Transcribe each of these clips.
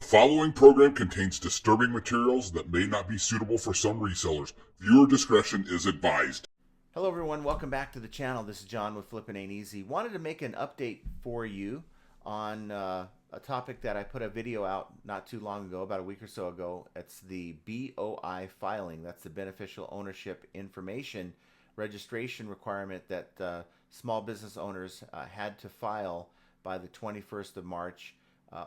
following program contains disturbing materials that may not be suitable for some resellers. Viewer discretion is advised. Hello everyone, welcome back to the channel. This is John with Flippin' Ain't Easy. Wanted to make an update for you on a topic that I put a video out not too long ago, about a week or so ago. It's the BOI filing. That's the Beneficial Ownership Information registration requirement that small business owners had to file by the 21st of March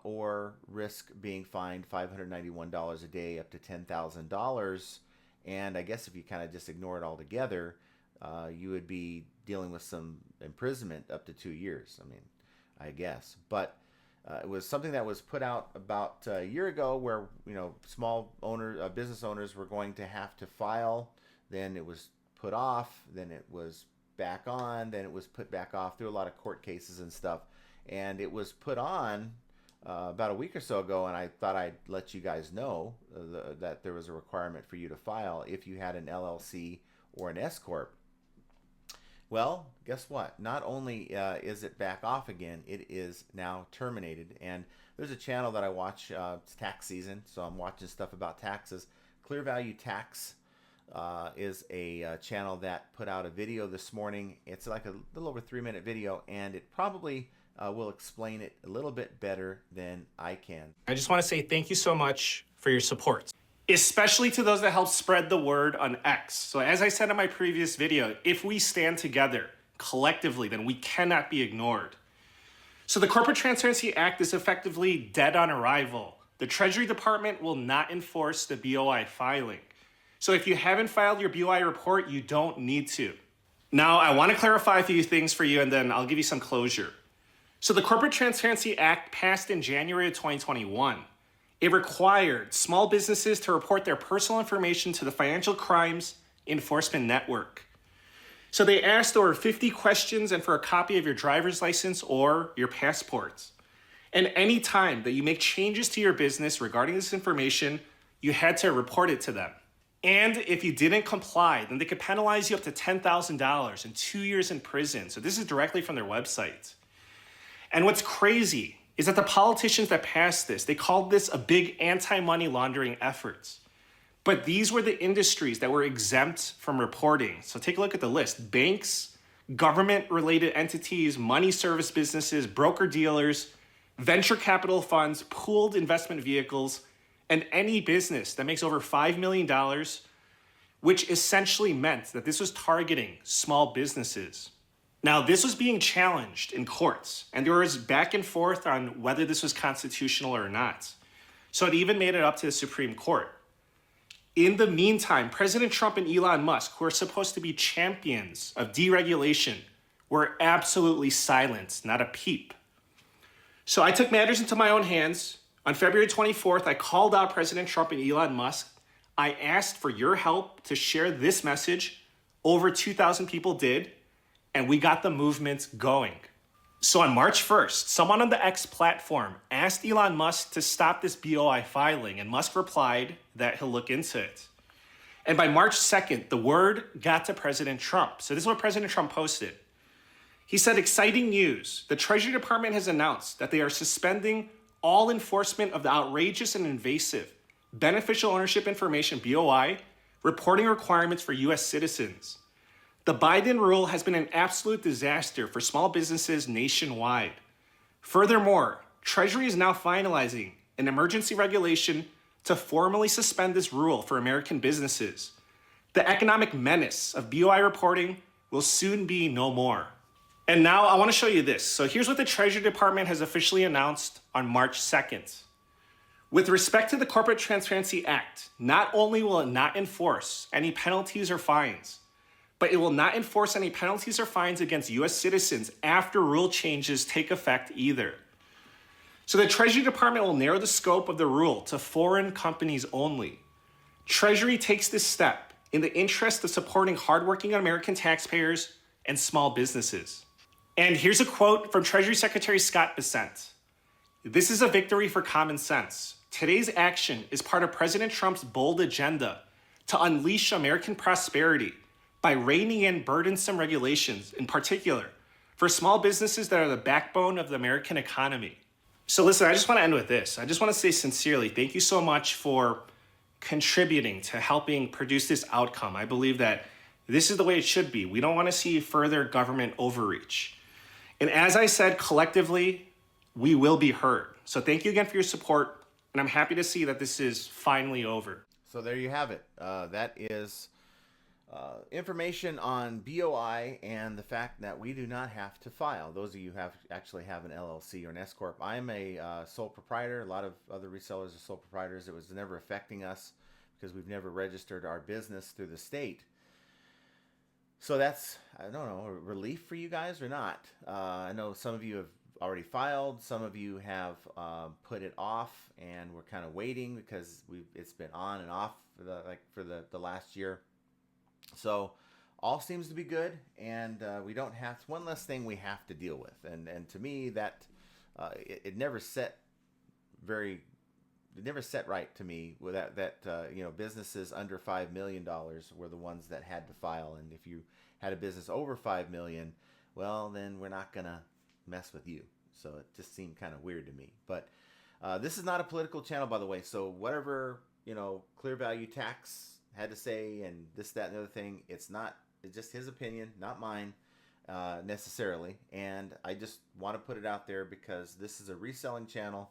or risk being fined $591 a day up to $10,000. And I guess if you kind of just ignore it altogether, you would be dealing with some imprisonment up to 2 years. I mean, I guess. But it was something that was put out about a year ago where, you know, small business owners were going to have to file. Then it was put off. Then it was back on. Then it was put back off through a lot of court cases and stuff. And it was put on about a week or so ago, and I thought I'd let you guys know that there was a requirement for you to file if you had an LLC or an S Corp. Well, guess what? Not only is it back off again, it is now terminated. And there's a channel that I watch. It's tax season, so I'm watching stuff about taxes. ClearValue Tax is a channel that put out a video this morning. It's like a little over 3-minute video, and it probably will explain it a little bit better than I can. I just want to say thank you so much for your support, especially to those that help spread the word on X. So as I said in my previous video, if we stand together collectively, then we cannot be ignored. So the Corporate Transparency Act is effectively dead on arrival. The Treasury Department will not enforce the BOI filing. So if you haven't filed your BOI report, you don't need to. Now, I want to clarify a few things for you, and then I'll give you some closure. So the Corporate Transparency Act passed in January of 2021. It required small businesses to report their personal information to the Financial Crimes Enforcement Network. So they asked over 50 questions and for a copy of your driver's license or your passports. And any time that you make changes to your business regarding this information, you had to report it to them. And if you didn't comply, then they could penalize you up to $10,000 and 2 years in prison. So this is directly from their website. And what's crazy is that the politicians that passed this, they called this a big anti-money laundering effort. But these were the industries that were exempt from reporting. So take a look at the list. Banks, government-related entities, money service businesses, broker-dealers, venture capital funds, pooled investment vehicles, and any business that makes over $5 million, which essentially meant that this was targeting small businesses. Now, this was being challenged in courts, and there was back and forth on whether this was constitutional or not. So it even made it up to the Supreme Court. In the meantime, President Trump and Elon Musk, who are supposed to be champions of deregulation, were absolutely silent, not a peep. So I took matters into my own hands. On February 24th, I called out President Trump and Elon Musk. I asked for your help to share this message. Over 2,000 people did. And we got the movement going. So on March 1st, someone on the X platform asked Elon Musk to stop this BOI filing, and Musk replied that he'll look into it. And by March 2nd, the word got to President Trump. So this is what President Trump posted. He said, "Exciting news. The Treasury Department has announced that they are suspending all enforcement of the outrageous and invasive Beneficial Ownership Information, BOI, reporting requirements for U.S. citizens. The Biden rule has been an absolute disaster for small businesses nationwide. Furthermore, Treasury is now finalizing an emergency regulation to formally suspend this rule for American businesses. The economic menace of BOI reporting will soon be no more." And now I want to show you this. So here's what the Treasury Department has officially announced on March 2nd. With respect to the Corporate Transparency Act, not only will it not enforce any penalties or fines, but it will not enforce any penalties or fines against U.S. citizens after rule changes take effect either. So the Treasury Department will narrow the scope of the rule to foreign companies only. Treasury takes this step in the interest of supporting hardworking American taxpayers and small businesses. And here's a quote from Treasury Secretary Scott Bessent. "This is a victory for common sense. Today's action is part of President Trump's bold agenda to unleash American prosperity by reining in burdensome regulations, in particular for small businesses that are the backbone of the American economy." So listen, I just want to end with this. I just want to say sincerely, thank you so much for contributing to helping produce this outcome. I believe that this is the way it should be. We don't want to see further government overreach. And as I said, collectively, we will be heard. So thank you again for your support. And I'm happy to see that this is finally over. So there you have it. That is information on BOI and the fact that we do not have to file. Those of you who actually have an LLC or an S Corp. I'm a sole proprietor. A lot of other resellers are sole proprietors. It was never affecting us because we've never registered our business through the state. So that's, I don't know, a relief for you guys or not. I know some of you have already filed. Some of you have put it off, and we're kind of waiting because it's been on and off for the last year. So all seems to be good, and we don't have one less thing we have to deal with. And to me, that it never set right to me with that businesses under $5 million were the ones that had to file, and if you had a business over $5 million, well, then we're not gonna mess with you. So it just seemed kind of weird to me. But this is not a political channel, by the way. So whatever ClearValue Tax had to say and this, that, and the other thing, it's just his opinion, not mine necessarily. And I just want to put it out there because this is a reselling channel,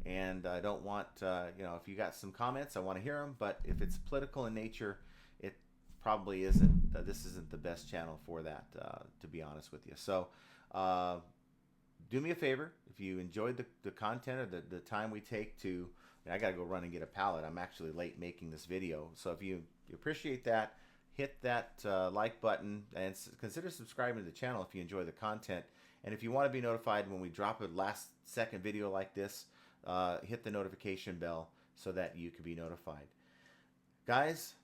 and I don't want if you got some comments, I want to hear them. But if it's political in nature, it probably isn't. This isn't the best channel for that, to be honest with you. So do me a favor, if you enjoyed the content or the time we take to, I gotta go run and get a pallet. I'm actually late making this video. So if you appreciate that, hit that like button and consider subscribing to the channel if you enjoy the content. And if you want to be notified when we drop a last second video like this, hit the notification bell so that you can be notified. Guys,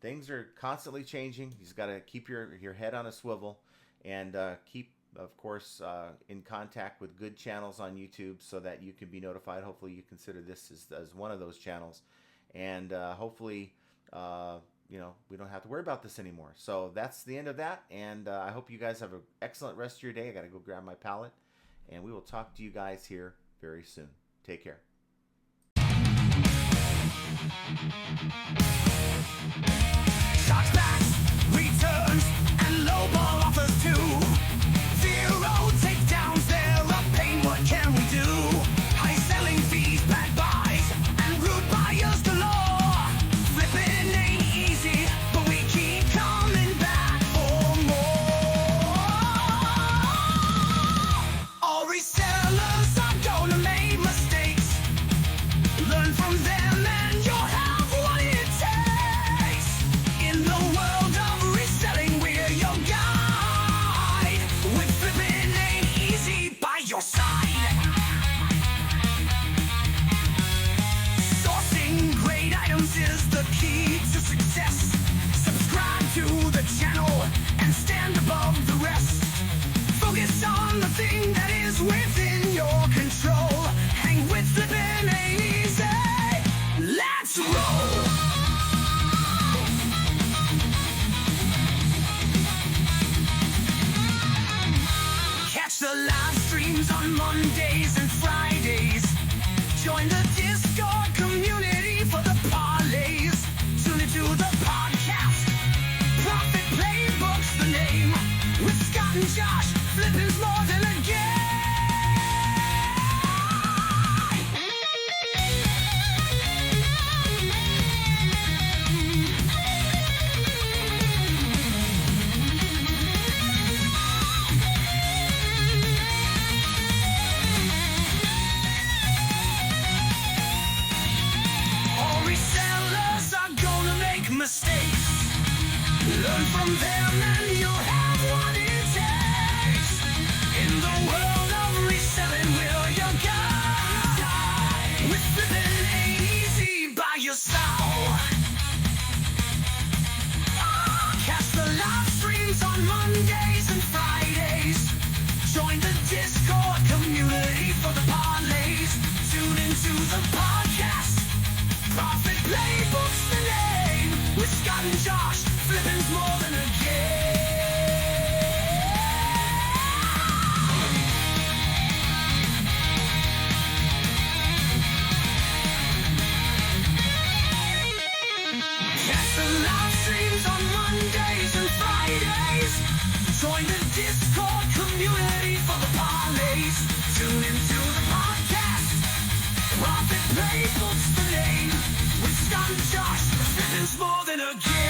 things are constantly changing. You just got to keep your head on a swivel and keep, of course, in contact with good channels on YouTube so that you can be notified. Hopefully you consider this as one of those channels, and hopefully we don't have to worry about this anymore. So that's the end of that, and I hope you guys have an excellent rest of your day. I got to go grab my pallet, and we will talk to you guys here very soon. Take care. Chargebacks, returns, and lowball offers too. Zero takedowns, they're a pain, what can we do? High selling fees, bad buys, and rude buyers galore. Flipping ain't easy, but we keep coming back for more. All resellers are gonna make mistakes. Learn from them and you'll have what it takes. In the world of reselling, we're your guide. With flipping ain't easy by your side. Sourcing great items is the key to success. Subscribe to the channel and stand above the rest. Focus on the thing that is within your control. Hang with flipping ain't easy. Let's roll. Catch the live streams on Mondays and Fridays. Join the Discord community for the parlays. Tune into the podcast. Profit Playbook's the name. With Scott and Josh, flipping's more than a game. All resellers are gonna make mistakes. Learn from them and you'll have what it takes. In the world of reselling, we're your guide. With flipping ain't easy by your side. Catch the live streams on Mondays and Fridays. Join the Discord community for the parlays. Tune into the podcast. Profit Playbook's the name. With Scott and Josh, flipping's more than a game. Hey, what's the name? With Scott and Josh, it's more than a game.